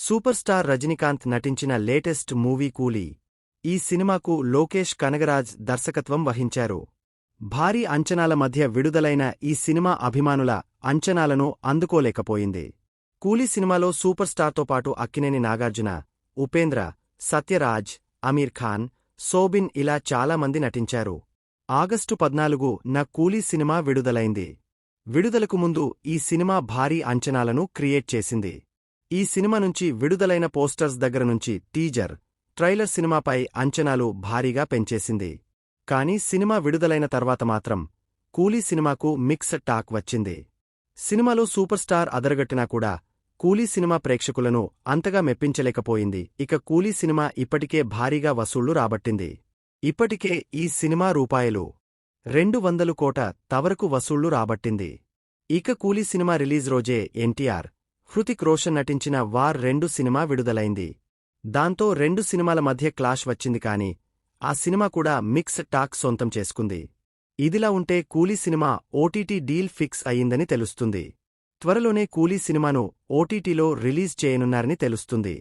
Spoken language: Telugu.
సూపర్ స్టార్ రజనీకాంత్ నటించిన లేటెస్ట్ మూవీ కూలీ. ఈ సినిమాకు లోకేష్ కనగరాజ్ దర్శకత్వం వహించారు. భారీ అంచనాల మధ్య విడుదలైన ఈ సినిమా అభిమానుల అంచనాలను అందుకోలేకపోయింది. కూలీ సినిమాలో సూపర్ స్టార్తో పాటు అక్కినేని నాగార్జున, ఉపేంద్ర, సత్యరాజ్, అమీర్ ఖాన్, సోబిన్ ఇలా చాలామంది నటించారు. ఆగస్టు 14న కూలీ సినిమా విడుదలైంది. విడుదలకు ముందు ఈ సినిమా భారీ అంచనాలను క్రియేట్ చేసింది. ఈ సినిమా నుంచి విడుదలైన పోస్టర్స్ దగ్గరనుంచి టీజర్, ట్రైలర్ సినిమాపై అంచనాలు భారీగా పెంచేసింది. కానీ సినిమా విడుదలైన తర్వాత మాత్రం కూలీ సినిమాకు మిక్స్డ్ టాక్ వచ్చింది. సినిమాలో సూపర్ స్టార్ అదరగట్టినా కూడా కూలీ సినిమా ప్రేక్షకులను అంతగా మెప్పించలేకపోయింది. ఇక కూలీ సినిమా ఇప్పటికే భారీగా వసూళ్లు రాబట్టింది. ఇప్పటికే ఈ సినిమా రూ.200 కోట్ల వరకు వసూళ్లు రాబట్టింది. ఇక కూలీ సినిమా రిలీజ్ రోజే ఎన్టీఆర్, హృతిక్ రోషన్ నటించిన వార్ 2 సినిమా విడుదలైంది. దాంతో 2 సినిమాల మధ్య క్లాష్ వచ్చింది కానీ ఆ సినిమా కూడా మిక్స్డ్ టాక్ సొంతం చేసుకుంది. ఇదిలా ఉంటే కూలీ సినిమా ఓటీటీ డీల్ ఫిక్స్ అయ్యిందని తెలుస్తుంది. త్వరలోనే కూలీ సినిమాను ఓటీటీలో రిలీజ్ చేయనున్నారని తెలుస్తుంది.